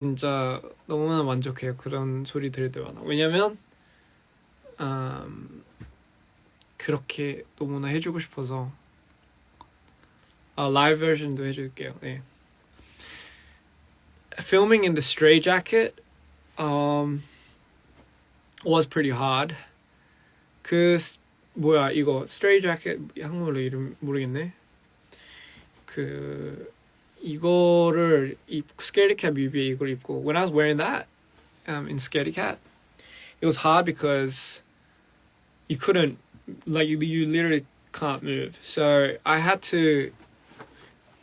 진짜 너무나 만족해요. 그런 소리 들을 때마다. 왜냐면 그렇게 너무나 해주고 싶어서. 라이브 버전도 해줄게요. 네. Filming in the stray jacket was pretty hard. 뭐야 이거 stray jacket 한국어로 이름 모르겠네. 이거를 Scaredy Cat 뮤비에 이걸 입고 when I was wearing that in Scaredy Cat, it was hard because you couldn't, like, you literally can't move. So I had to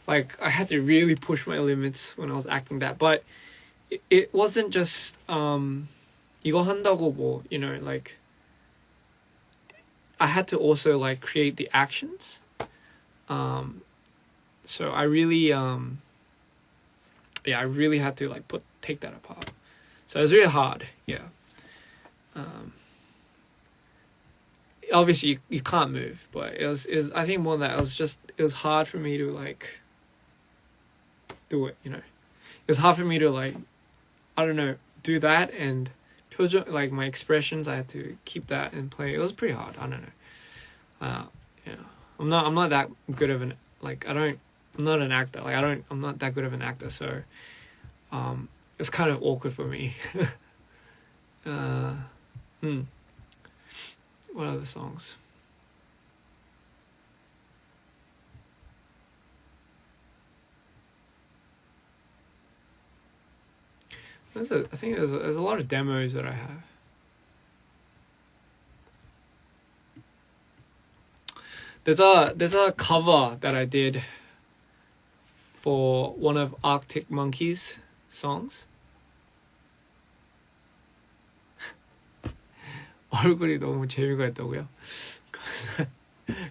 really push my limits when I was acting that. But it wasn't just 이거 한다고 뭐, you know, like I had to also like create the actions. So I really I really had to like take that apart. So it was really hard. Yeah. Obviously you can't move, but it was I think more than that, it was hard for me to like do it, you know. It was hard for me to like, I don't know, do that, and like my expressions, I had to keep that and play. It was pretty hard. I don't know. You know, I'm not that good of an, like, I'm not an actor. Like I'm not that good of an actor, so it's kind of awkward for me. What other songs? I think there's a lot of demos that I have. There's a cover that I did for one of Arctic Monkeys songs. 얼굴이 너무 재미가 있다고요?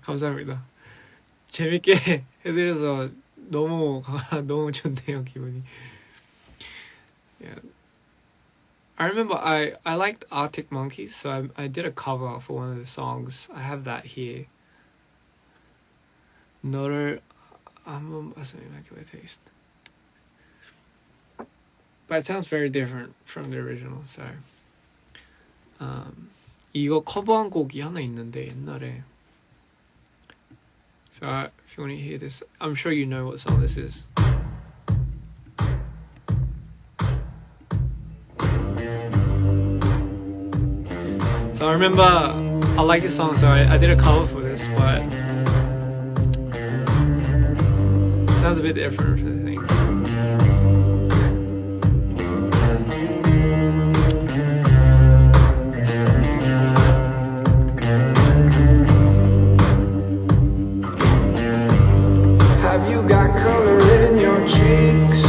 감사합니다. 재밌게 해드려서 너무 좋네요, 기분이. Yeah. I remember I liked Arctic Monkeys, so I did a cover for one of the songs. I have that here. 너를 한번 봤으면 Immaculate Taste. But it sounds very different from the original, so 이거 커버한 곡이 하나 있는데 옛날에. So if you want to hear this, I'm sure you know what song this is. So I remember I like this song, so I did a cover for this, but it sounds a bit different, I think. Have you got color in your cheeks?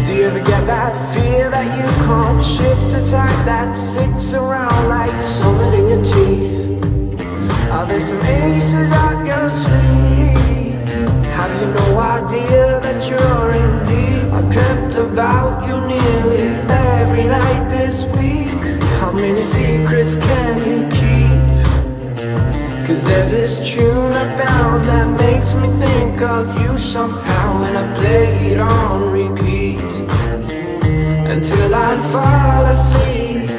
Do you ever get that fear that you can't shift, a type that sits around like solid in your teeth? Are there some aces up your sleeve? Have you no idea that you're in deep? I've dreamt about you nearly every night this week. How many secrets can you keep? 'Cause there's this tune I found that makes me think of you somehow, and I play it on repeat until I fall asleep,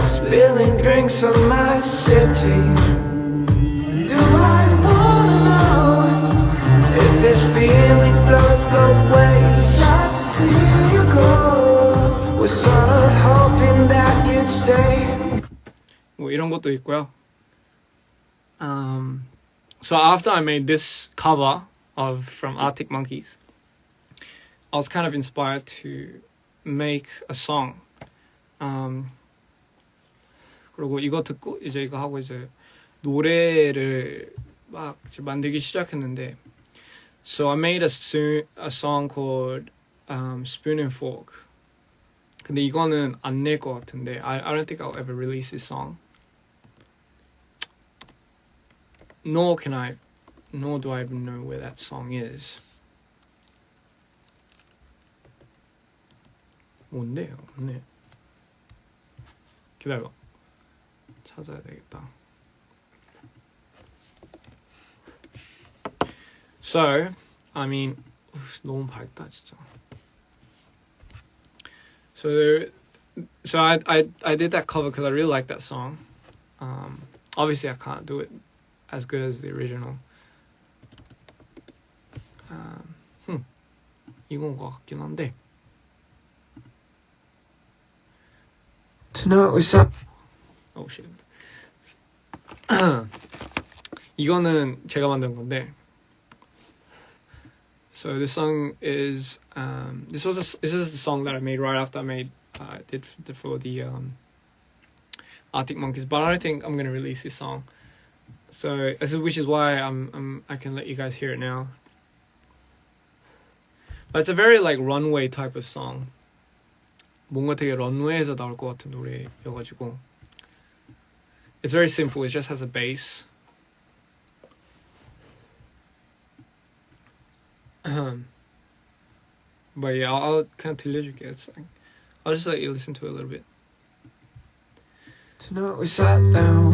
spilling drinks on my city. Do I wanna know if this feeling flows both ways? Sad to see you go. Was sort of hoping that you'd stay. 뭐 이런 것도 있고요. So after I made this cover from Arctic Monkeys, I was kind of inspired to make a song. 그리고 이거 듣고 이제 이거 하고 이제 노래를 막 이제 만들기 시작했는데, so I made a song called Spoon and Fork. 근데 이거는 안 낼 것 같은데, I don't think I'll ever release this song. Nor do I even know where that song is. 뭔데요? 없네. 기다려. 찾아야 되겠다. So, I mean, 너무 밝다 진짜. So I did that cover because I really like that song. Obviously I can't do it as good as the original. 이건 것 같긴 한데. Tonight we saw. Oh shit. 이거는 제가 만든 건데. So this song is this is the song that I made right after I did for the Arctic Monkeys, but I don't think I'm gonna release this song. So which is why I can let you guys hear it now. But it's a very like runway type of song. 뭔가 되게 런웨이에서 나올 것 같은 노래여가지고. It's very simple. It just has a bass. But yeah, I'll kind of 들려줄게. It's like, I'll just let you listen to it a little bit. Tonight we sat down,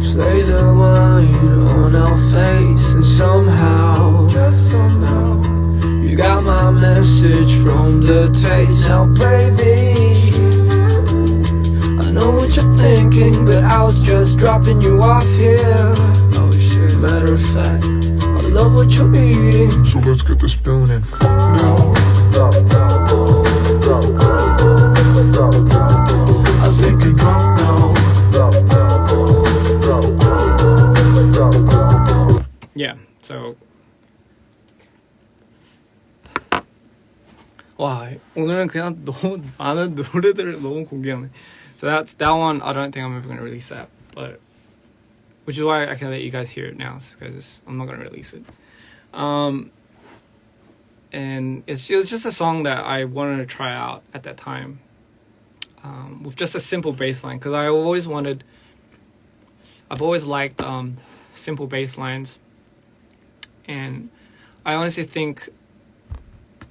play the wine on our face, and somehow, just somehow, you got my message from the taste. Now baby, I know what you're thinking, but I was just dropping you off here. Oh shit, matter of fact, I love what you're eating, so let's get this spoon and fuck no. I think you're drunk now. Yeah, so 와, 오늘은 그냥 너무 많은 노래들을 너무 공개하네. So that one. I don't think I'm ever gonna release that, but which is why I can let you guys hear it now, because I'm not gonna release it. And it was just a song that I wanted to try out at that time, with just a simple bass line, because I've always liked simple bass lines, and I honestly think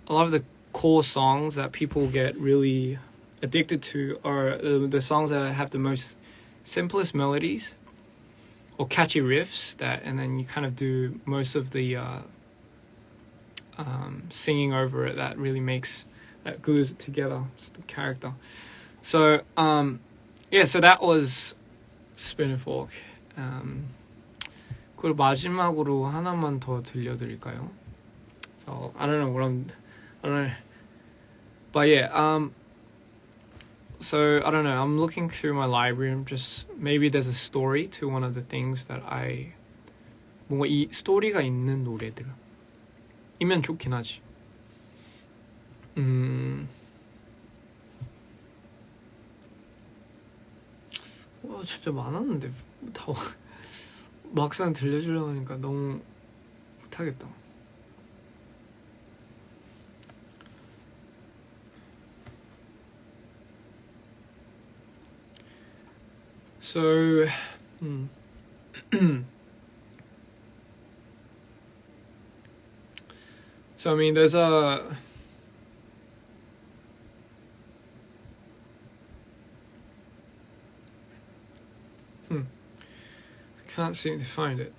a lot of the cool songs that people get really addicted to are the songs that have the most simplest melodies or catchy riffs, and then you kind of do most of the singing over it that really that glues it together. It's the character. So yeah, so that was Spin and Fork. 그리고 마지막으로 하나만 더 들려드릴까요? So I don't know, but yeah, so I don't know, I'm looking through my library and just maybe there's a story to one of the things that 뭔가 이 스토리가 있는 노래들이면 좋긴 하지. 와, 진짜 많았는데 다 막상 들려주려고 하니까 너무 못하겠다. So, so I mean, there's a can't seem to find it.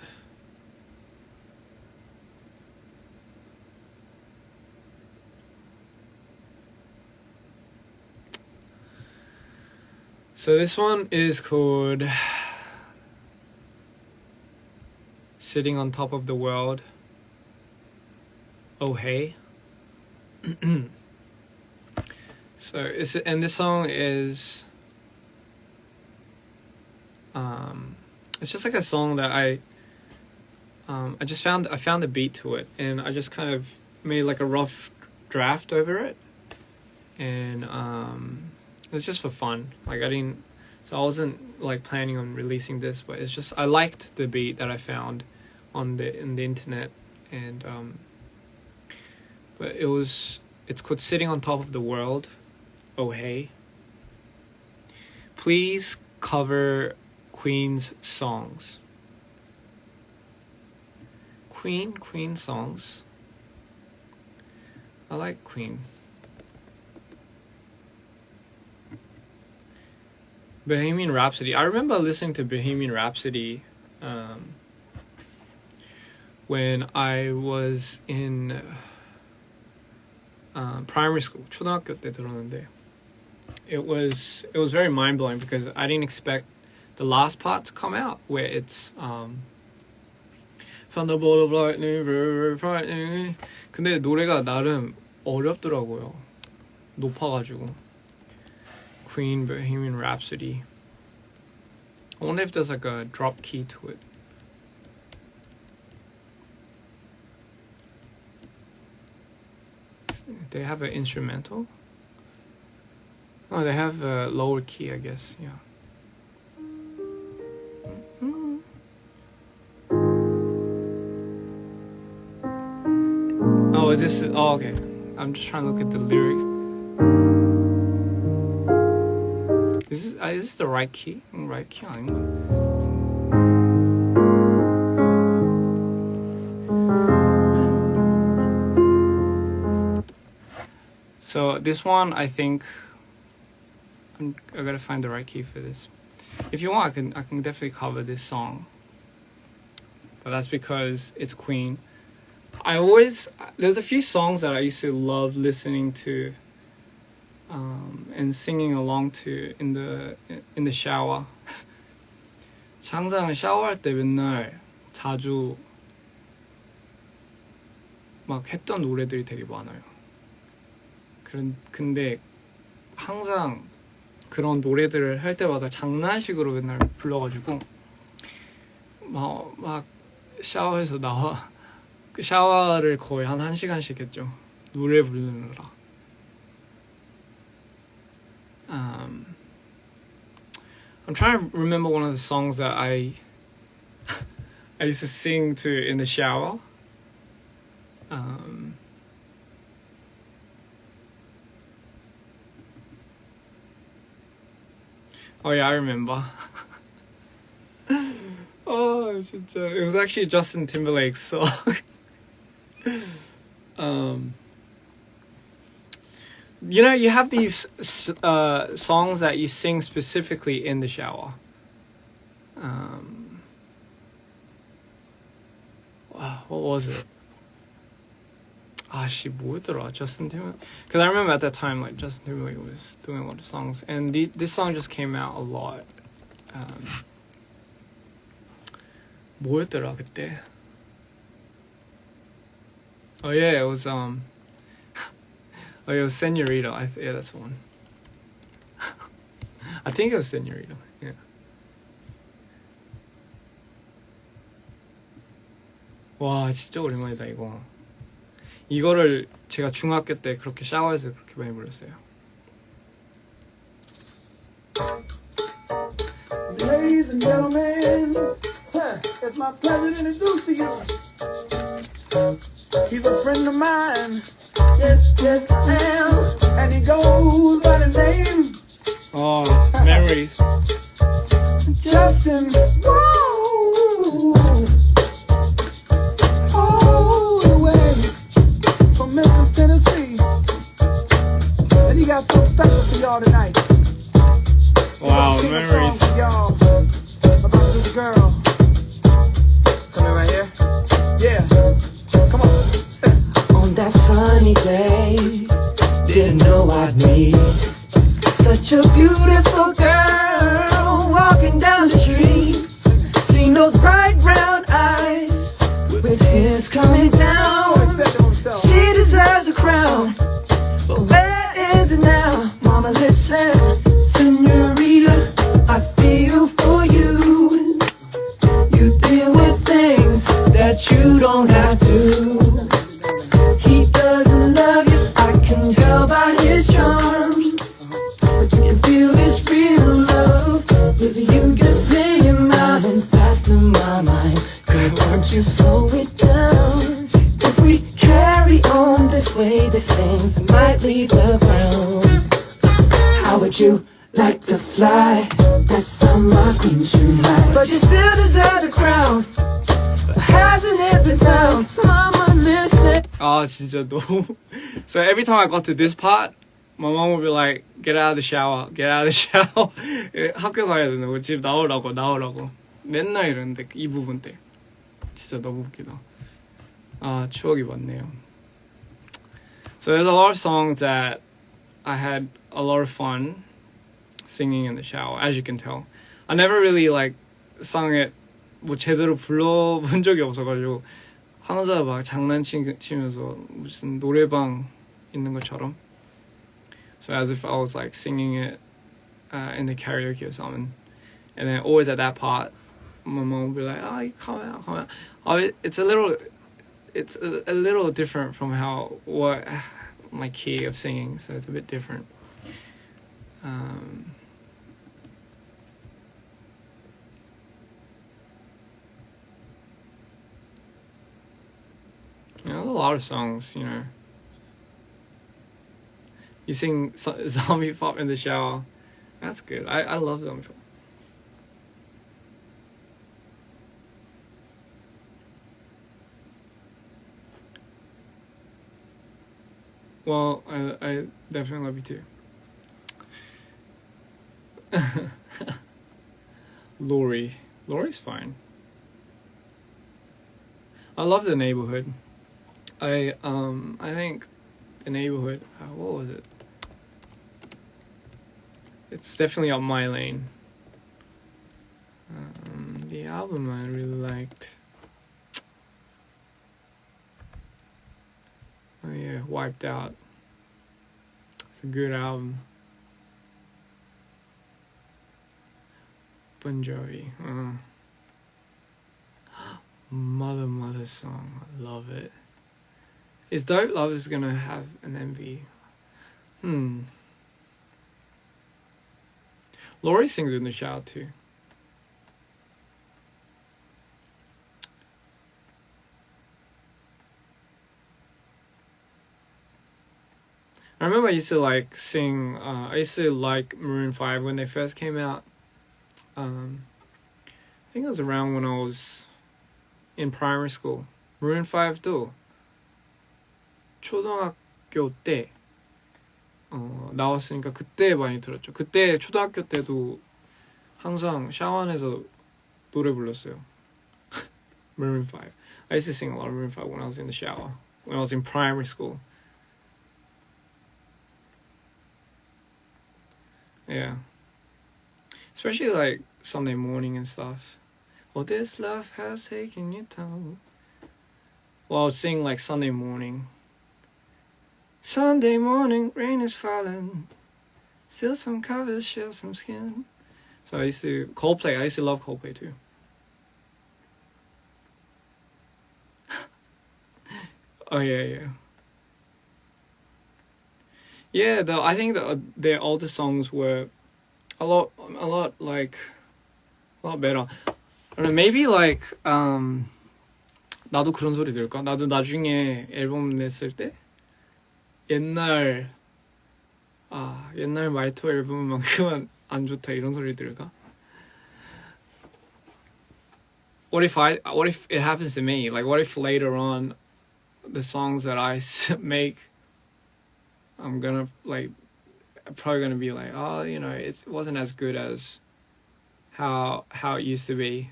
So this one is called Sitting on Top of the World. Oh hey. So and this song is it's just like a song that I found a beat to it, and I just kind of made like a rough draft over it, and it was just for fun. Like I wasn't like planning on releasing this, but it's just I liked the beat that I found in the internet, and but it's called Sitting on Top of the World. Oh hey. Please cover Queen's songs. Queen songs. I like Queen. Bohemian Rhapsody. I remember listening to Bohemian Rhapsody when I was in primary school, 초등학교 때 들었는데 it was very mind blowing because I didn't expect the last part to come out where it's Thunderbolt of Lightning, very frightening. 근데 노래가 나름 어렵더라고요. 높아가지고. Queen, Bohemian Rhapsody. I wonder if there's like a drop key to it. They have an instrumental. Oh, they have a lower key, I guess. Yeah. Oh, this is. Oh, okay. I'm just trying to look at the lyrics. Is this the right key? Right key 아닌가? So this one, I think I gotta find the right key for this. If you want, I can definitely cover this song, but that's because it's Queen. There's a few songs that I used to love listening to and singing along to in the shower. 항상 샤워할 때 맨날 자주 막 했던 노래들이 되게 많아요. 근데 항상 그런 노래들을 할 때마다 장난식으로 맨날 불러가지고 막 샤워해서 나와 그 샤워를 거의 한 1시간씩 했죠. 노래 부르느라. I'm trying to remember one of the songs that I used to sing to in the shower. Oh yeah, I remember. Oh, 진짜. It was actually Justin Timberlake's song. You know, you have these songs that you sing specifically in the shower. Wow, what was it? 뭐였더라? Justin Timberlake. Because I remember at that time, like Justin Timberlake was doing a lot of songs, and this song just came out a lot. 뭐였더라 그때? Oh yeah, it was oh it was Senorita. Yeah, that's the one. I think it was Senorita. Yeah. 와 진짜 오랜만이다 이거. 이거를 제가 중학교 때 그렇게 샤워해서 그렇게 많이 불렀어요. Ladies and gentlemen, it's my pleasure to introduce to you. He's a friend of mine. Yes, yes, I am. And he goes by the name. Oh, memories. Justin. Whoa. All the way from Memphis, Tennessee. And he got something special for y'all tonight. Wow, memories. For y'all about this girl. Come in right here. Yeah. Come on. On that sunny day, didn't know I'd meet such a beautiful girl walking down the street. Seen those bright brown eyes with tears coming down. She deserves a crown, but where is it now? Mama, listen, senorita, I feel for you. You deal with things that you don't have to. He doesn't love you, I can tell by his charms. But you can feel this real love if you just lay your mind and fasten my mind. Girl, won't you slow it down? If we carry on this way, these things might leave the ground. How would you like to fly? That's how my queen should ride. But you still deserve the crown. But hasn't it been found? Mama, listen. 아 진짜 너무. So every time I got to this part, my mom would be like, "Get out of the shower, get out of the shower." 학교 가야 된다고, 집 나오라고. 맨날 이러는데 이 부분 때 진짜 너무 웃기다. 아 추억이 많네요. So there's a lot of songs that I had a lot of fun singing in the shower, as you can tell. I never really like sung it 뭐 제대로 불러본 적이 없어가지고 항상 막 장난치면서 무슨 노래방 있는 것처럼. So as if I was like singing it in the karaoke or something. And then always at that part, my mom would be like, "Oh, you come out, come out." Oh, it's a little different from what my key of singing, so it's a bit different. There's a lot of songs, You sing zombie pop in the shower. That's good. I love zombie pop. Well, I definitely love you too. Lori's fine. I love The Neighborhood. I think The Neighborhood, what was it? It's definitely up my lane. The album I really liked. Oh yeah, Wiped Out. It's a good album. Bon Jovi. Mother song. I love it. Is Dope Lovers gonna have an MV? Lori sings in the shower too. I remember I used to like sing, I used to like Maroon 5 when they first came out. I think it was around when I was in primary school. Maroon 5도 초등학교 때 나왔으니까 그때 많이 들었죠. 그때 초등학교 때도 항상 샤워 안에서 노래 불렀어요. Maroon 5. I used to sing a lot of Maroon 5 when I was in the shower, when I was in primary school. Yeah. Especially like Sunday morning and stuff. Oh, this love has taken you down. Well, I would sing like Sunday morning. Sunday morning, rain is falling. Still some covers show some skin. So I used to love Coldplay too. Oh yeah. Yeah, though I think that their older songs were a lot better. I don't know, maybe like 나도 그런 소리 들을까? 나도 나중에 앨범 냈을 때 옛날 말투 앨범만큼은 안 좋다 이런 소리 들을까? What if it happens to me? Like what if later on the songs that I make, I'm probably gonna be like, oh, it wasn't as good as how it used to be.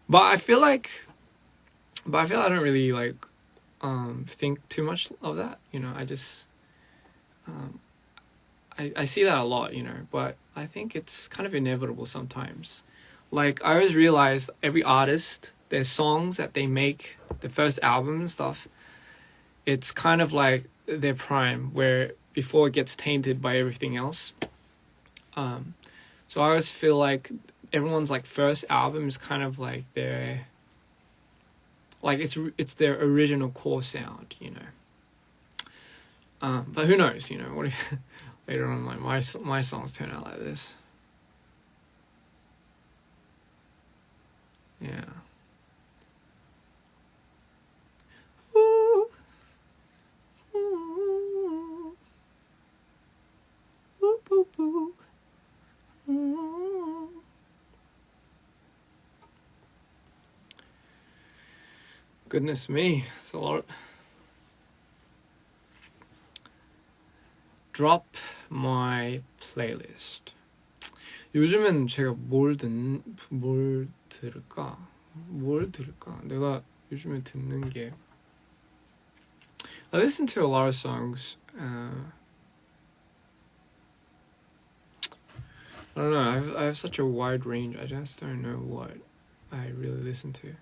But I feel like I don't really like think too much of that. I just I see that a lot, but I think it's kind of inevitable sometimes. Like I always realize every artist, their songs that they make, the first album and stuff, it's kind of like their prime, where before it gets tainted by everything else. So I always feel like everyone's like first album is kind of like their, like it's their original core sound, But who knows, what if later on like my songs turn out like this. Yeah. Ooh. Ooh. Ooh, ooh, ooh. Ooh. Goodness me, it's a lot. Drop my playlist. 요즘엔 제가 뭘 들을까? 내가 요즘에 듣는 게 I listen to a lot of songs. I don't know. I have such a wide range. I just don't know what I really listen to.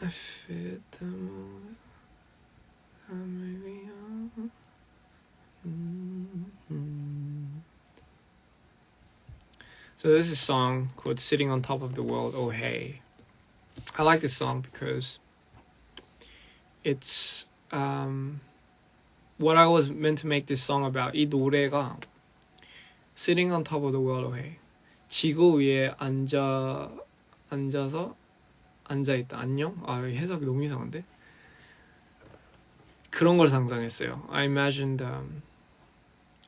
I fit the mood. Maybe So there's a song called "Sitting on Top of the World." Oh hey, I like this song because it's what I was meant to make this song about. 이 노래가 Sitting on top of the world. Oh hey, 지구 위에 앉아서 앉아있다. 안녕? 아 해석이 너무 이상한데? 그런 걸 상상했어요. I imagined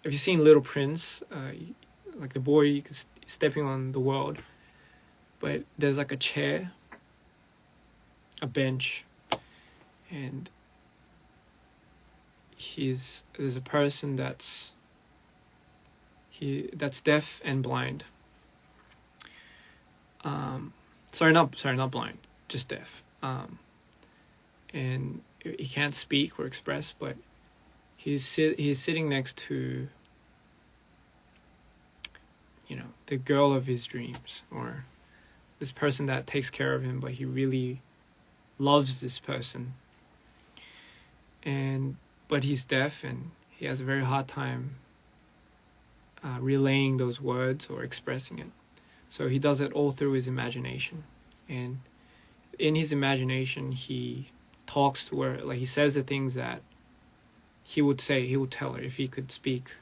if you've seen Little Prince, like the boy stepping on the world, but there's like a chair, a bench, and there's a person that's deaf and blind. Sorry, not blind, just deaf. And he can't speak or express, but he's sitting next to, the girl of his dreams, or this person that takes care of him, but he really loves this person. But he's deaf and he has a very hard time relaying those words or expressing it. So he does it all through his imagination. And in his imagination, he talks to her, like he says the things that he would tell her if he could speak.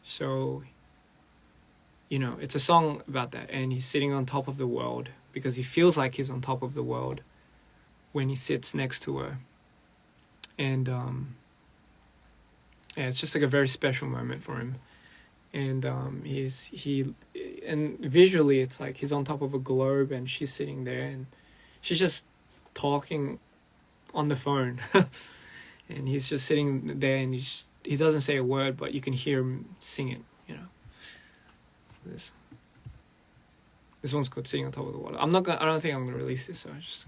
So, it's a song about that. And he's sitting on top of the world because he feels like he's on top of the world when he sits next to her. And it's just like a very special moment for him. And and visually it's like he's on top of a globe and she's sitting there and she's just talking on the phone. And he's just sitting there and he doesn't say a word, but you can hear him sing it, This one's called "Sitting on Top of the Water." I don't think I'm gonna release this, so I just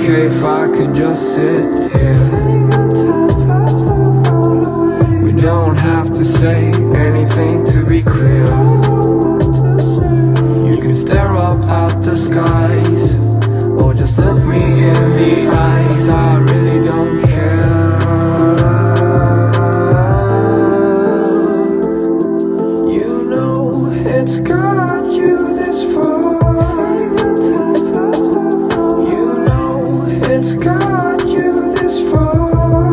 If I could just sit here, we don't have to say anything to be clear. You can stare up at the skies, or just look me in the eyes. I really don't care. It's got you this far. It's got you this far.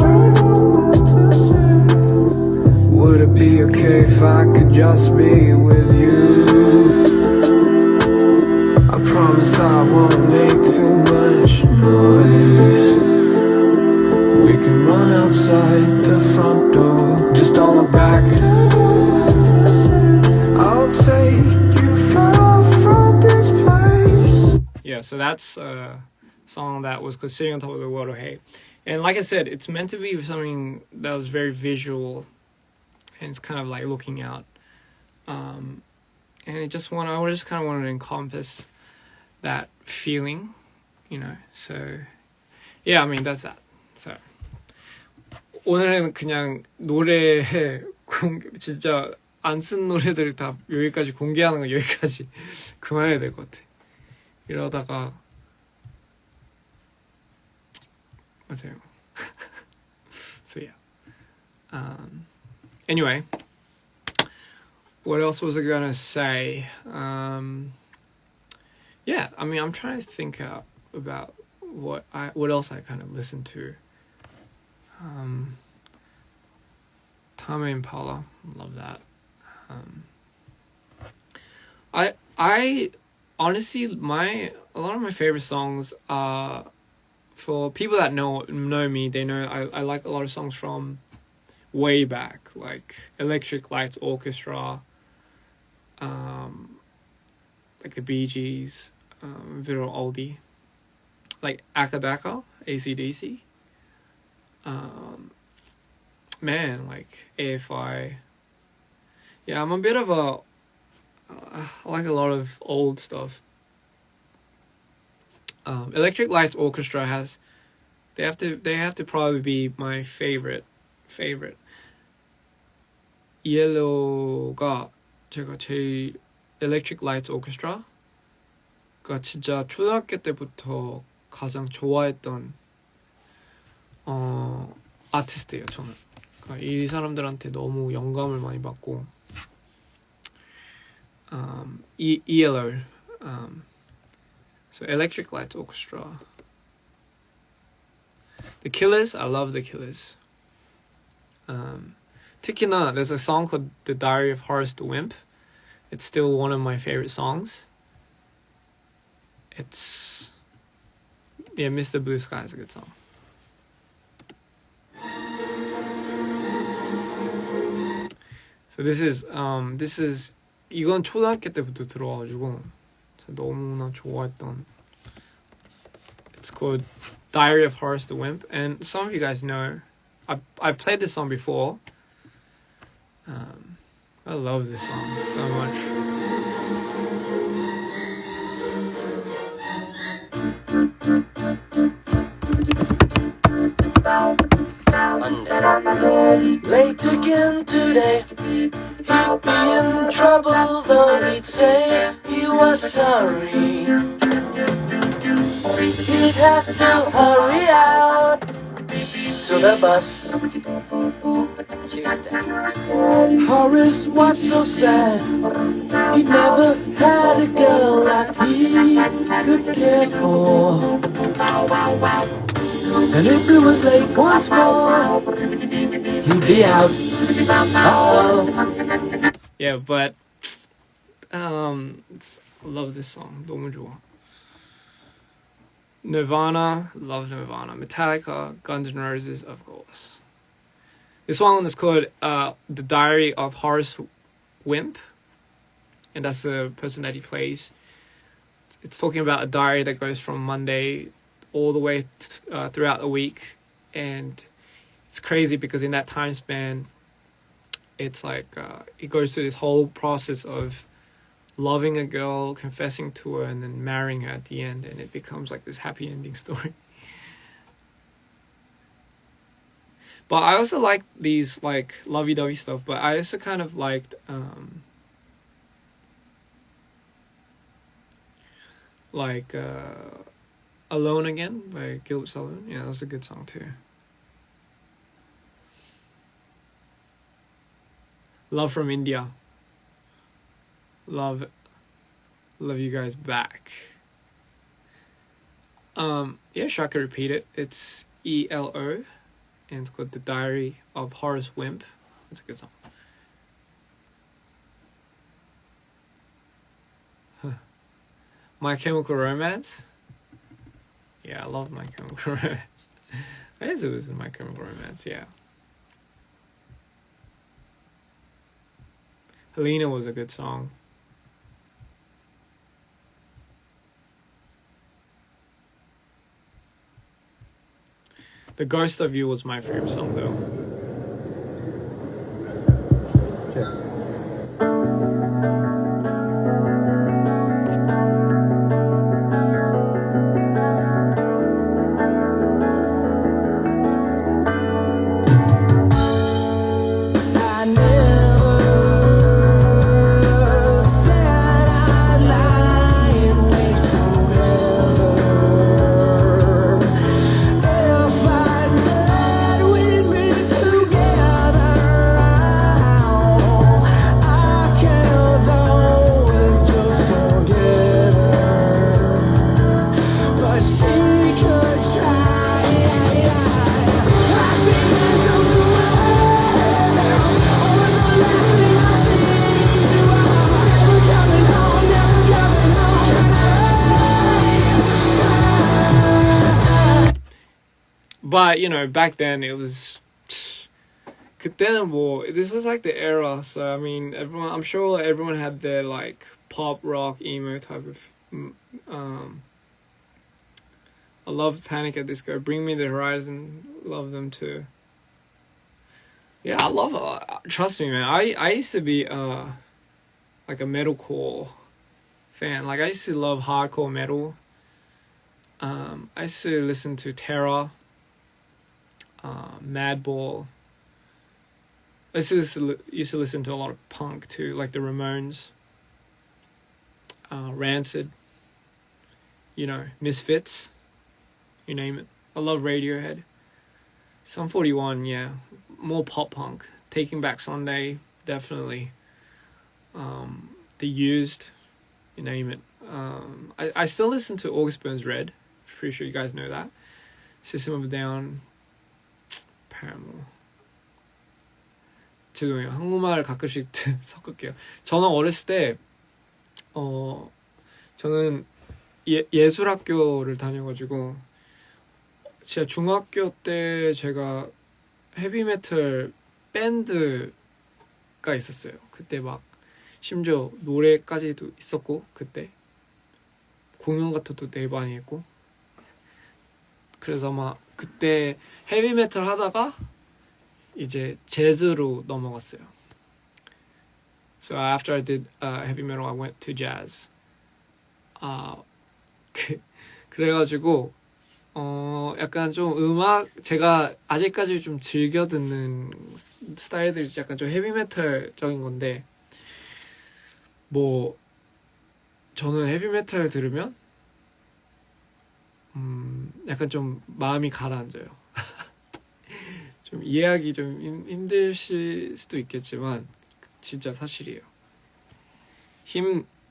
Would it be okay if I could just be with you? I promise I won't make too much noise. We can run outside the front door. Just don't look back. I'll take you far from this place. Yeah, so that's song that was called "Sitting on Top of the World." Oh hey, and like I said, it's meant to be something that was very visual, and it's kind of like looking out, and I just kind of wanted to encompass that feeling, So yeah, I mean that's that. So 오늘은 그냥 노래 진짜 안 쓴 노래들 다 여기까지 공개하는 거 여기까지 그만해야 될 것 같아. 이러다가 맞아요. So yeah. Anyway, what else was I gonna say? Yeah, I mean, I'm trying to think about what else I kind of listened to. Tame Impala, love that. I honestly, a lot of my favorite songs are, for people that know me, they know I like a lot of songs from way back, like Electric Lights Orchestra, like the Bee Gees, Viral Oldie, like Akadaka, AC/DC. Man, like AFI. Yeah, I'm a bit of a. I like a lot of old stuff. Electric Light Orchestra has. They have to probably be my favorite. Yellow가 제가 제일 Electric Light Orchestra가 진짜 초등학교 때부터 가장 좋아했던 아티스트예요. 저는 그러니까 이 사람들한테 너무 영감을 많이 받고 ELO so Electric Light Orchestra. The Killers, I love the Killers. 특히나 there's a song called The Diary of Horace the Wimp. It's still one of my favorite songs. It's Mr. Blue Sky is a good song. So this is 이건 초등학교 때부터 들어와가지고 너무나 좋아했던. It's called Diary of Horace the Wimp, and some of you guys know I played this song before. I love this song so much. Late again today. He'd be in trouble, though he'd say he was sorry. He'd have to hurry out to the bus. Tuesday. Horace was so sad. He never had a girl that he could care for. And if it was late once more, he'd be out. Uh-oh. Yeah, but I love this song. 너무 좋아. Nirvana, love Nirvana. Metallica, Guns N' Roses, of course. This one is called The Diary of Horace Wimp, and that's the person that he plays. It's talking about a diary that goes from Monday all the way throughout the week, and it's crazy because in that time span, it's like it goes through this whole process of loving a girl, confessing to her, and then marrying her at the end, and it becomes like this happy ending story. But I also like these like lovey-dovey stuff, but I also kind of liked Alone Again by Gilbert Sullivan. Yeah, that's a good song too. Love from India. Love you guys back. Yeah, sure, I could repeat it. It's ELO, and it's called The Diary of Horace Wimp. It's a good song. My Chemical Romance. Yeah, I love My Chemical Romance. I guess this is My Chemical Romance, yeah. Helena was a good song. The Ghost of You was my favorite song though. But you know, back then it was. 그때는 뭐, this was like the era, so I mean, I'm sure everyone had their like pop, rock, emo type of. I loved Panic at Disco. Bring Me the Horizon. Love them too. Yeah, I love it. Trust me, man. I used to be like a metalcore fan. Like I used to love hardcore metal. I used to listen to Terror, Madball. I used to listen to a lot of punk too, like the Ramones, Rancid, you know, Misfits, you name it. I love Radiohead. Sum 41, yeah, more pop punk. Taking Back Sunday, definitely. The Used, you name it. I still listen to August Burns Red. Pretty sure you guys know that. System of a Down, Paramore. 죄송해요. 한국말을 가끔씩 섞을게요. 저는 어렸을 때 저는 예술학교를 다녀가지고 진짜 중학교 때 제가 헤비메탈 밴드가 있었어요. 그때 막 심지어 노래까지도 있었고 그때 공연 같은 것도 되게 많이 했고 그래서 막 그때 헤비메탈 하다가 이제 재즈로 넘어갔어요. So after I did heavy metal, I went to jazz. 그래가지고 약간 좀 음악 제가 아직까지 좀 즐겨 듣는 스타일들이 약간 좀 헤비메탈적인 건데 뭐 저는 헤비메탈 들으면 약간 좀 마음이 가라앉아요. 좀 이해하기 좀 힘드실 수도 있겠지만 진짜 사실이에요.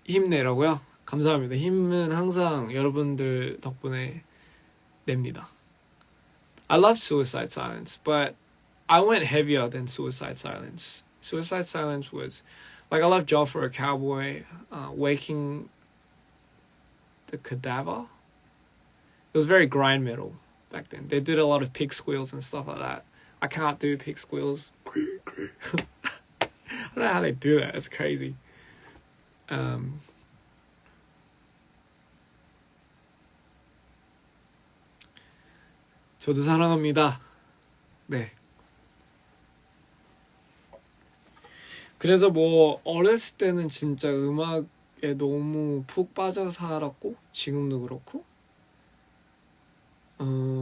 힘내라고요? 감사합니다. 힘은 항상 여러분들 덕분에 냅니다. I love Suicide Silence, but I went heavier than Suicide Silence. Suicide Silence was like I love Job for a Cowboy, Waking the Cadaver. It was very grind metal back then. They did a lot of pig squeals and stuff like that. I can't do pig squeals. I don't know how they do that. It's crazy. 저도 사랑합니다. 네. 그래서 뭐 어렸을 때는 진짜 음악에 너무 푹 빠져 살았고 지금도 그렇고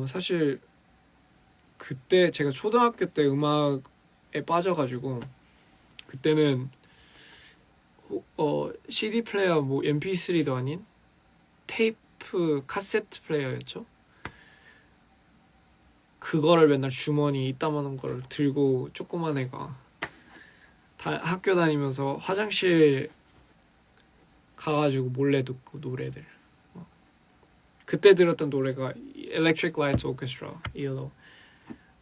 사실 그때 제가 초등학교 때 음악에 빠져가지고 그때는 CD 플레이어 뭐 MP3도 아닌 테이프 카세트 플레이어였죠. 그거를 맨날 주머니 이따만한 걸 들고 조그만 애가 학교 다니면서 화장실 가가지고 몰래 듣고 노래들 그때 들었던 노래가 Electric Light Orchestra, ELO.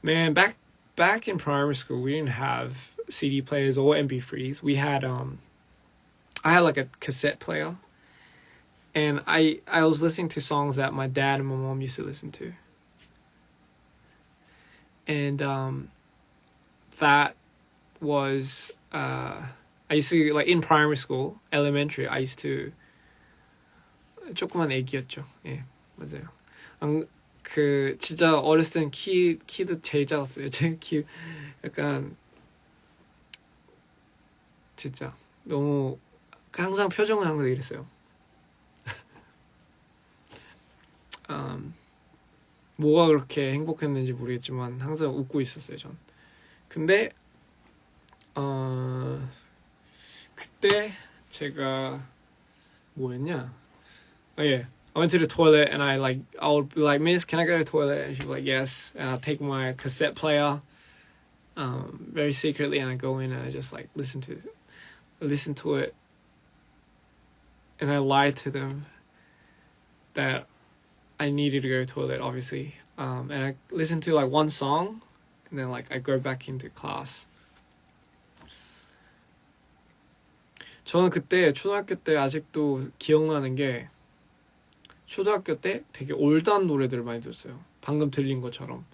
Man, back in primary school, we didn't have CD players or MP3s. We had I had like a cassette player, and I was listening to songs that my dad and my mom used to listen to, and that was I used to like in primary school, elementary. I used to 조그만 애기였죠. 예, 맞아요. 그 진짜 어렸을 땐 키도 제일 작았어요. 제 키 약간 진짜 너무 항상 표정은 항상 이랬어요. 뭐가 그렇게 행복했는지 모르겠지만 항상 웃고 있었어요. 전. 근데 그때 제가 뭐였냐? 예. I went to the toilet and I would be like, Miss, can I go to the toilet? And she'd be like, yes. And I'll take my cassette player, very secretly, and I go in and I just like listen to it, and I lied to them that I needed to go to the toilet, obviously, and I listened to like one song, and then like I go back into class. 저는 그때 초등학교 때 아직도 기억나는 게 초등학교 때 되게 올드한 노래들을 많이 들었어요. 방금 들린 것처럼.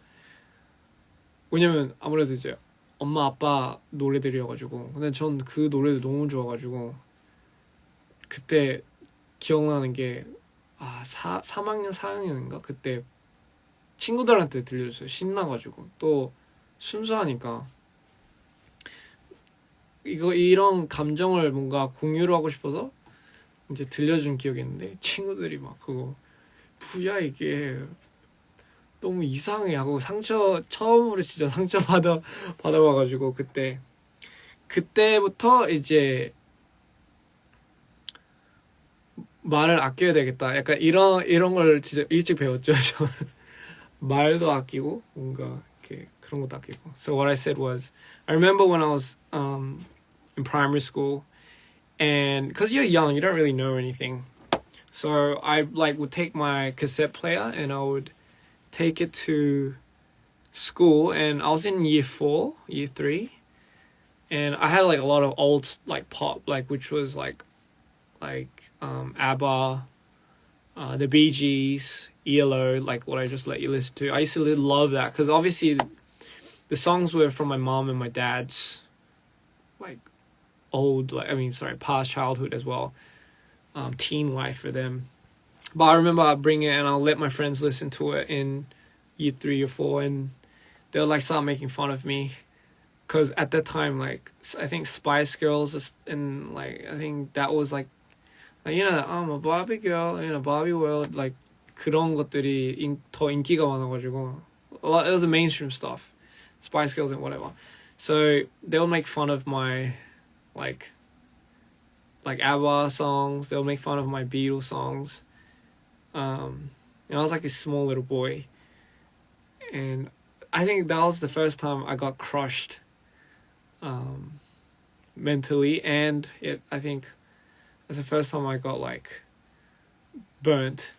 왜냐면 아무래도 이제 엄마 아빠 노래들이어가지고 근데 전 그 노래도 너무 좋아가지고 그때 기억나는 게 3학년 4학년인가 그때 친구들한테 들려줬어요. 신나가지고 또 순수하니까 이런 감정을 뭔가 공유를 하고 싶어서 이제 들려준 기억이 있는데 친구들이 막 그거 뭐야 이게 너무 이상해 하고 처음으로 진짜 상처 받아봐가지고 그때부터 이제 말을 아껴야 되겠다. 약간 이런 걸 진짜 일찍 배웠죠. 저는 말도 아끼고 뭔가 이렇게 그런 것도 아끼고. So what I said was, I remember when I was in primary school, and because you're young, you don't really know anything. So I would take my cassette player and I would take it to school, and I was in year 4, year 3, and I had like a lot of old like pop, like which was like ABBA, the Bee Gees, ELO, like what I just let you listen to. I used to love that because obviously the songs were from my mom and my dad's like past childhood as well, teen life for them. But I remember I'd bring it and I'll let my friends listen to it in year 3 or 4, and they'll like start making fun of me because at that time, like I think Spice Girls and like I think that was like I'm a Barbie girl in a Barbie world, like 그런 것들이 더 인기가 많아가지고 it was the mainstream stuff, Spice Girls and whatever. So they'll make fun of my like ABBA songs. They'll make fun of my Beatles songs. And I was like this small little boy, and I think that was the first time I got crushed mentally, and I think that's the first time I got like burnt.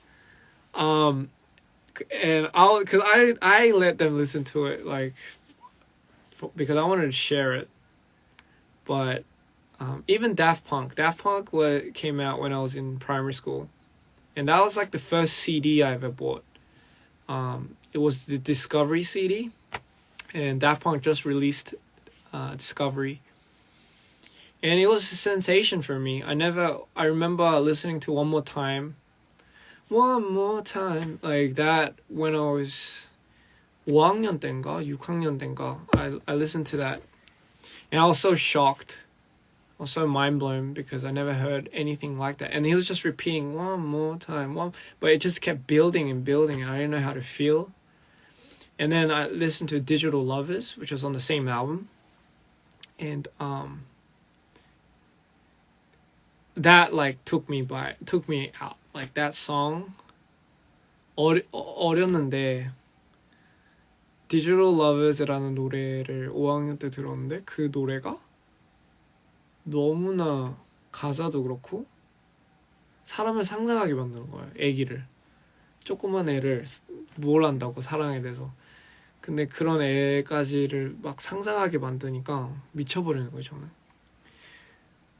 And I let them listen to it like because I wanted to share it. But even Daft Punk came out when I was in primary school, and that was like the first CD I ever bought. It was the Discovery CD, and Daft Punk just released Discovery, and it was a sensation for me. I remember listening to One More Time like that when I was 5학년 때인가 6학년 때인가. I listened to that, and I was so shocked. I was so mind blown because I never heard anything like that. And he was just repeating one more time, but it just kept building and building, and I didn't know how to feel. And then I listened to Digital Lovers, which was on the same album, and that like took me out. Like that song 어렸는데 Digital Lovers라는 노래를 5학년 때 들었는데 그 노래가 너무나 가사도 그렇고 사람을 상상하게 만드는 거예요. 애기를, 조그만 애를 뭘 안다고 사랑에 대해서. 근데 그런 애까지를 막 상상하게 만드니까 미쳐버리는 거예요, 저는.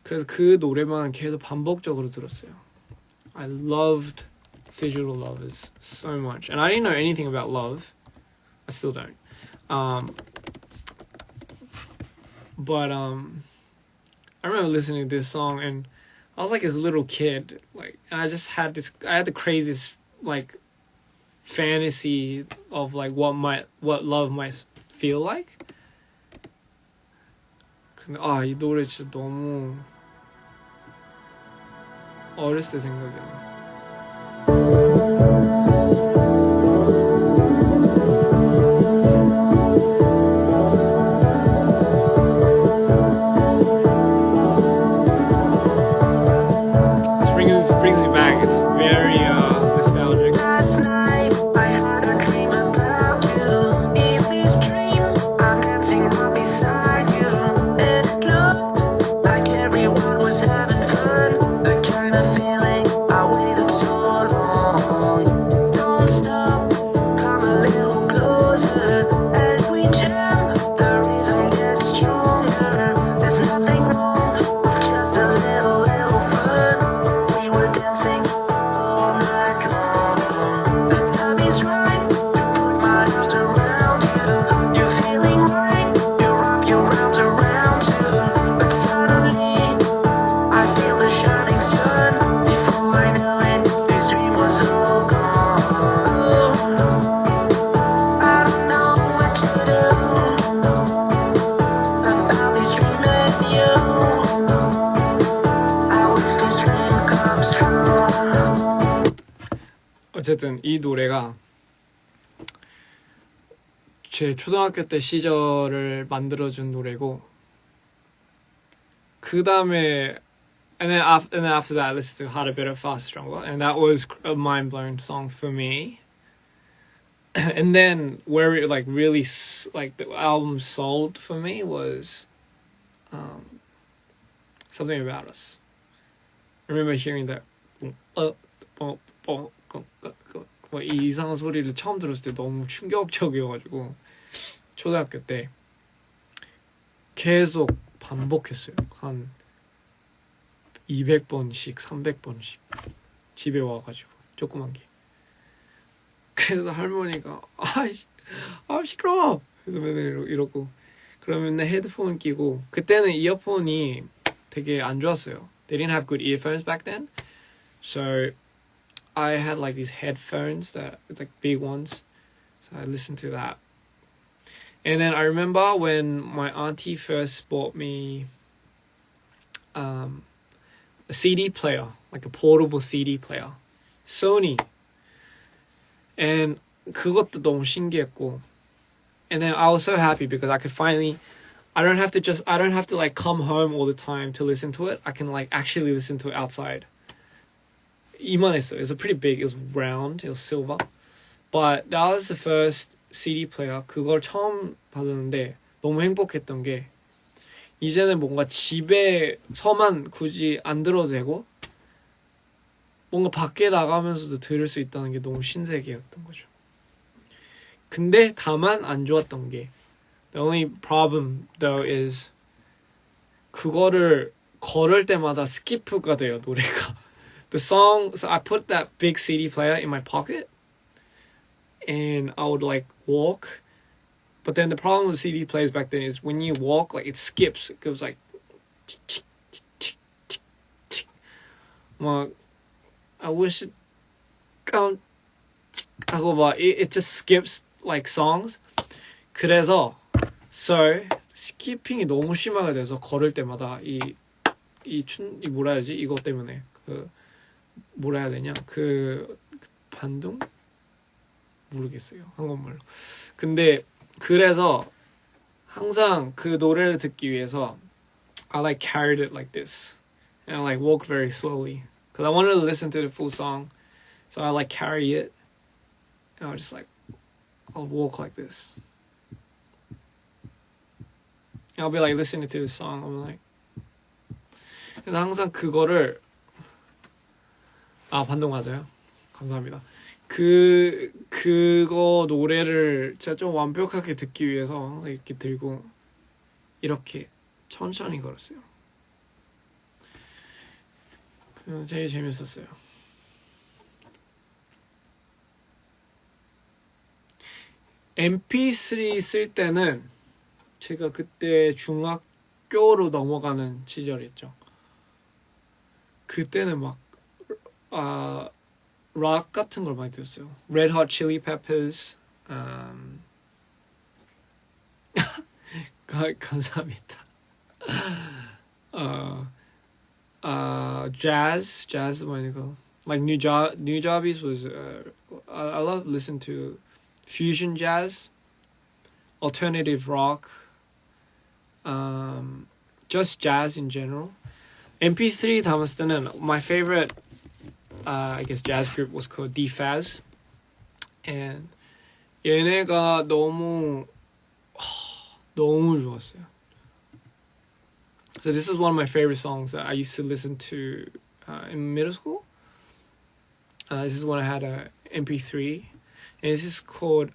그래서 그 노래만 계속 반복적으로 들었어요. I loved Digital Lovers so much, and I didn't know anything about love. I still don't. But I remember listening to this song, and I was like this little kid, like, and I had the craziest like fantasy of like what love might feel like. 근데 이 노래 진짜 너무 어렸을 때 생각이 나. Brings me back. It's very nostalgic. Last night I had a dream about you. In this dream I'm dancing right beside you, and it looked like everyone was having fun. The kind of feeling I waited 어쨌든 이 노래가 제 초등학교 때 시절을 만들어준 노래고 그 다음에 and then after that I listened to Harder, Better, Faster, Stronger, and that was a mind-blowing song for me. And then where it like really like the album sold for me was Something About Us. I remember hearing that 이 이상한 소리를 처음 들었을 때 너무 충격적이어가지고 초등학교 때 계속 반복했어요. 한 200번씩 300번씩 집에 와가지고 조그만 게. 그래서 할머니가 시끄러워! 그래서 맨날 이러고 그러면 헤드폰 끼고 그때는 이어폰이 되게 안 좋았어요. They didn't have good earphones back then. So I had like these headphones that like big ones. So I listened to that. And then I remember when my auntie first bought me a CD player, like a portable CD player. Sony. And 그것도 너무 신기했고. And then I was so happy because I could finally I don't have to like come home all the time to listen to it. I can like actually listen to it outside. 이만했어요. It was pretty big. It was round. It was silver. But that was the first CD player. 그걸 처음 받았는데 너무 행복했던 게 이제는 뭔가 집에서만 굳이 안 들어도 되고 뭔가 밖에 나가면서도 들을 수 있다는 게 너무 신세계였던 거죠. 근데 다만 안 좋았던 게 The only problem though is 그거를 걸을 때마다 스키프가 돼요, 노래가. The song, so I put that big CD player in my pocket and I would like walk. But then the problem with CD players back then is when you walk, like it skips. It goes like 막 I wish it 하고 막 it just skips like songs. 그래서 스키핑이 너무 심하게 돼서 걸을 때마다 이 뭐라 해야지? 이거 때문에 뭐라 해야 되냐? 반동? 모르겠어요. 한국말로. 근데 그래서 항상 그 노래를 듣기 위해서 I like carried it like this. And I like walked very slowly. Because I wanted to listen to the full song. So I like carry it. And I was just like, I'll walk like this. I'll be like listening to the song. I'm like, 그래서 항상 그거를 반동 맞아요. 감사합니다. 그거 노래를 제가 좀 완벽하게 듣기 위해서 항상 이렇게 들고 이렇게 천천히 걸었어요. 그래서 제일 재밌었어요. MP3 쓸 때는 제가 그때 중학교로 넘어가는 시절이었죠. 그때는 막 락 같은 걸 많이 들었어요. Red Hot Chili Peppers. 감사합니다. Jazz 많이 고. Like New Jobbies was I love listening to fusion jazz, alternative rock, just jazz in general. MP3 담았을 때는 my favorite I guess jazz group was called DPR, and 얘네가 너무 좋았어요. So this is one of my favorite songs that I used to listen to in middle school. This is when I had a MP3, and this is called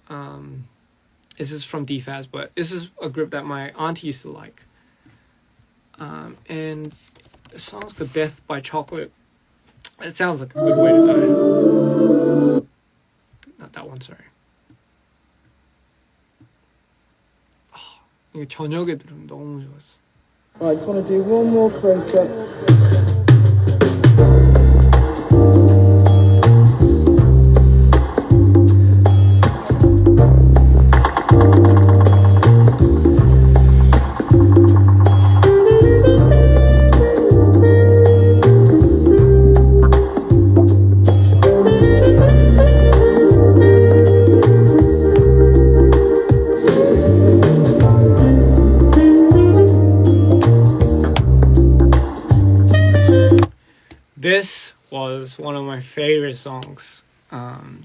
this is from DPR, but this is a group that my auntie used to like. And the song's called Death by Chocolate. It sounds like a good way to die. Not that one, sorry. 이게 저녁에 들으면 너무 좋았어. Right, I just want to do one more close-up. was one of my favorite songs.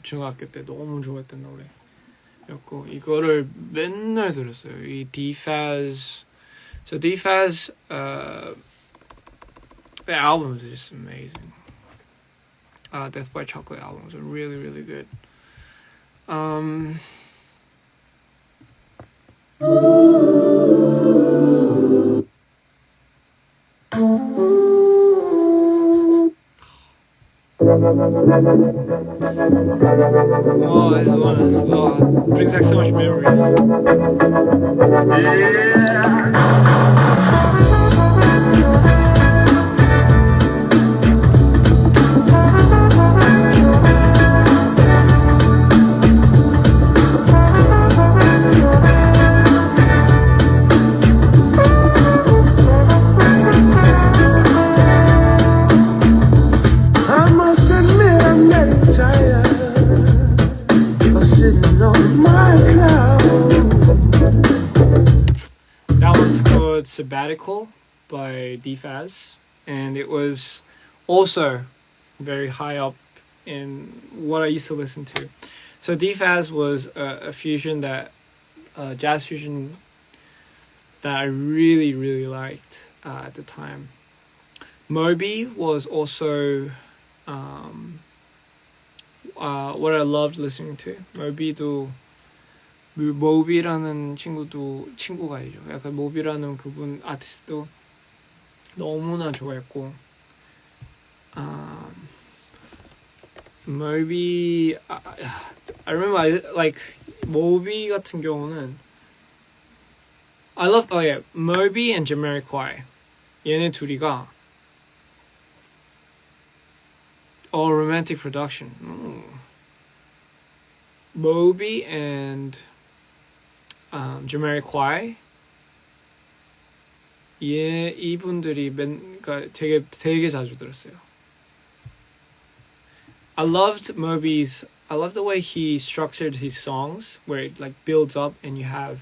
중학교 때 너무 좋아했던 노래였고 이거를 맨날 들었어요. 이 DPR's. So DPR's the albums are just amazing. Death by Chocolate albums are really, really good. Oh, this one brings back so much memories. I must admit I'm getting tired of sitting on my cloud. That one's called Sabbatical by DPR, and it was also very high up in what I used to listen to. So DPR was a fusion that, jazz fusion that I really, really liked at the time. Moby was also what I loved listening to. 모비라는 친구가 아니죠. 약간 모비라는 그분 아티스트도 너무나 좋아했고, Moby, I remember like Moby 같은 경우는 I loved Moby and Jamiroquai. 얘네 둘이가 romantic production. Moby and Jamiroquai. 이분들이 그러니까 되게 자주 들었어요. I loved the way he structured his songs, where it like builds up and you have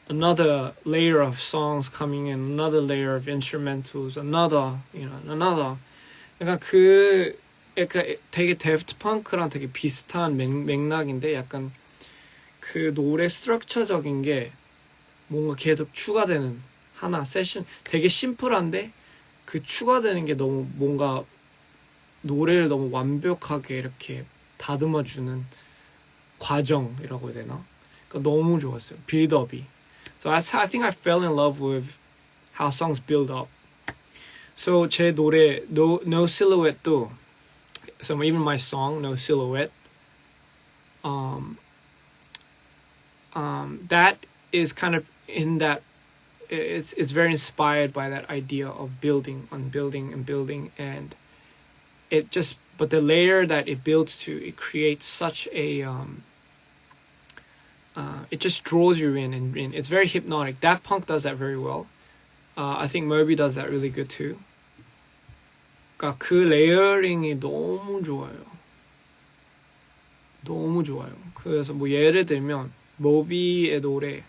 another layer of songs coming in, another layer of instrumentals, another. 약간 약간 되게 데프트 펑크랑 되게 비슷한 맥락인데 약간 그 노래 스트럭처적인 게 뭔가 계속 추가되는 하나 세션 되게 심플한데 그 추가되는 게 너무 뭔가 노래를 너무 완벽하게 이렇게 다듬어주는 과정이라고 해야 되나? 그러니까 너무 좋았어요. 빌드업이. So I think I fell in love with how songs build up. So 제 노래 No Silhouette도, so even my song No Silhouette, that is kind of in that it's very inspired by that idea of building on building and building, and it just but the layer that it builds to, it creates such a it just draws you in, and it's very hypnotic. Daft Punk does that very well. I think Moby does that really good too. 그러니까 그 레이어링이 너무 좋아요. 너무 좋아요. 그래서 뭐 예를 들면 모비의 노래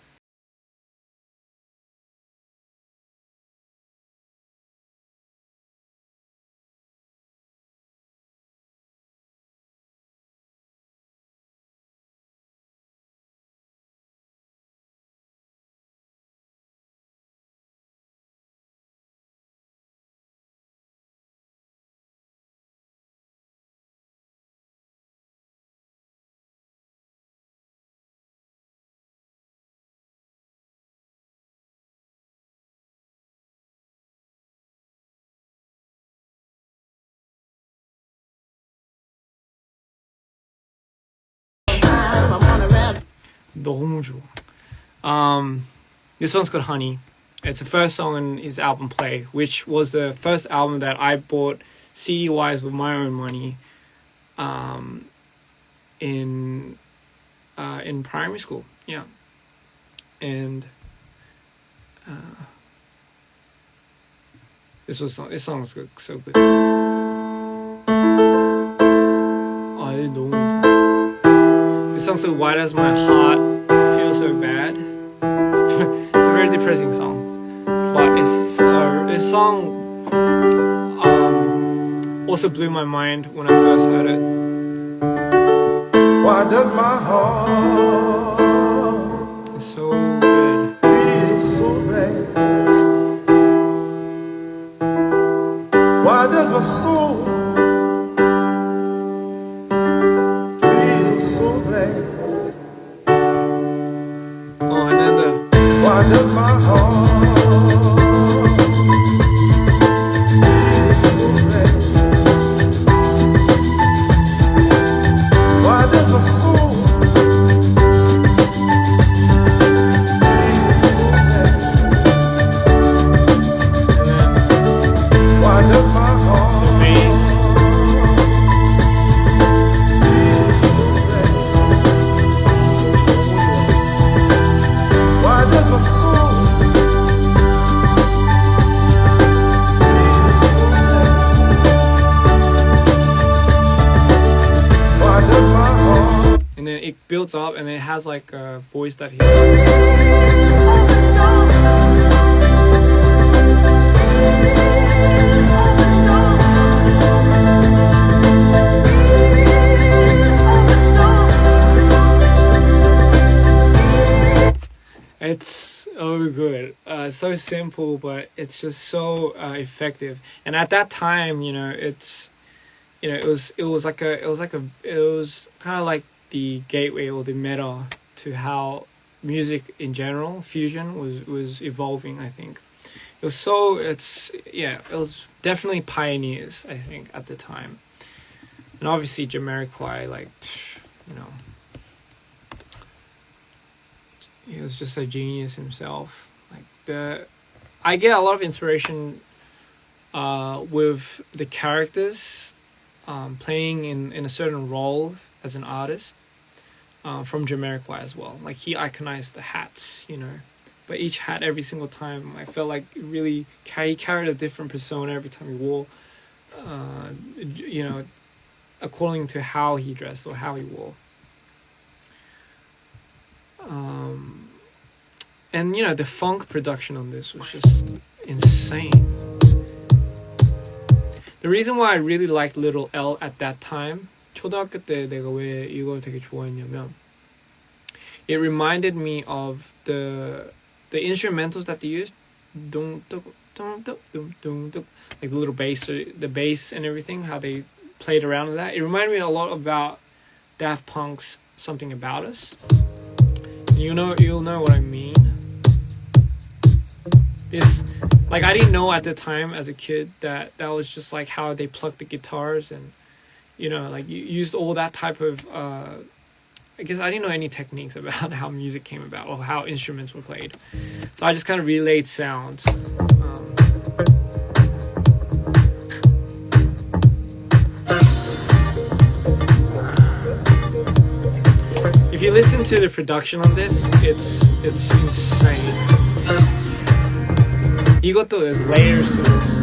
너무 좋아. This one's called Honey. It's the first song in his album Play, which was the first album that I bought CD-wise with my own money in primary school. Yeah. And this song was so good too. 너무 This song's so Why Does My Heart Feel So Bad? It's a very depressing song. But this song also blew my mind when I first heard it. Why does my heart It's so good. feel so bad? Why does my soul feel so glad? Oh, and then the Why does my heart feel so glad? Why does my soul feel so glad? Why does my heart bass. feel so glad? Why does my soul feel so glad? Why does my heart And then it builds up, and then it has like a voice that hits. It's so good. So simple, but it's just so effective. And at that time, you know, it was kind of like the gateway or the meta to how music in general, fusion was evolving. I think it was it was definitely pioneers, I think, at the time. And obviously Jamiroquai, like, you know, he was just a genius himself. Like I get a lot of inspiration with the characters playing in a certain role as an artist from Jamiroquai as well. Like, he iconized the hats, you know, but each hat every single time, I felt like it really carried a different persona every time he wore, you know, according to how he dressed or how he wore. And you know, the funk production on this was just insane. The reason why I really liked Little L at that time, 초등학교 때 내가 왜 이걸 되게 좋아했냐면, it reminded me of the instrumentals that they used, like the little bass, the bass and everything, how they played around with that. It reminded me a lot about Daft Punk's Something About Us. You'll know what I mean. This, like, I didn't know at the time as a kid that was just like how they plucked the guitars, and you know, like, you used all that type of I guess I didn't know any techniques about how music came about or how instruments were played, so I just kind of relayed sounds. If you listen to the production on this, it's insane. 이것도 there's layers to this.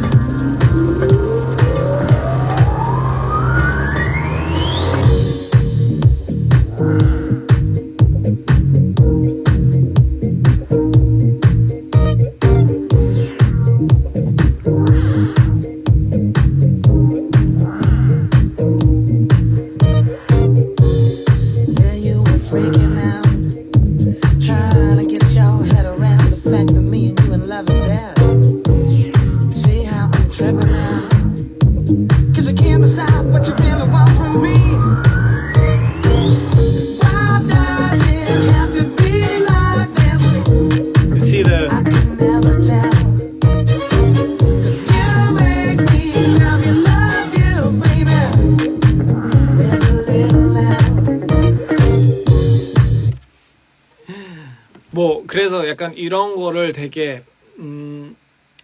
뭐 그래서 약간 이런 거를 되게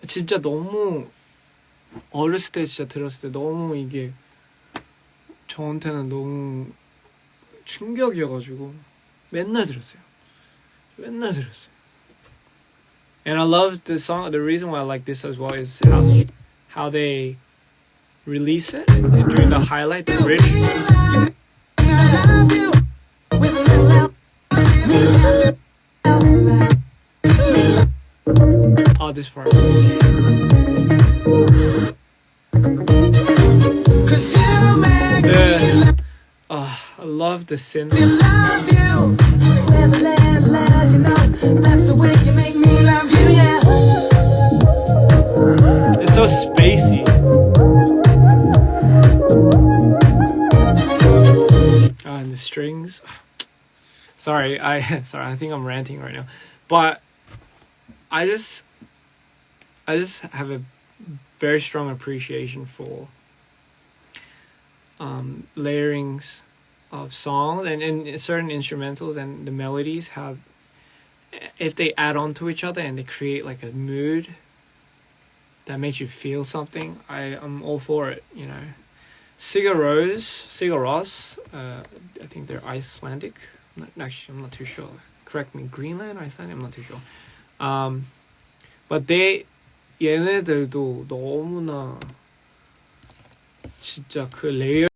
진짜 너무 어렸을 때 진짜 들었을 때 너무 이게 저한테는 너무 충격이어가지고 맨날 들었어요. And I love this song. The reason why I like this as well is how they release it during the highlight, the bridge. Oh, this part. love the synth. love you. Never let you know. That's the way you make me love you, yeah. It's so spacey. Oh, and the strings. Sorry, I think I'm ranting right now. But I just have a very strong appreciation for layerings of songs and certain instrumentals and the melodies, how if they add on to each other and they create like a mood that makes you feel something, I'm all for it, you know. Sigur Rós, I think they're Icelandic. Actually, I'm not too sure. Correct me, Greenland, Iceland, I'm not too sure. But 얘네들도 너무나 진짜 그 레이어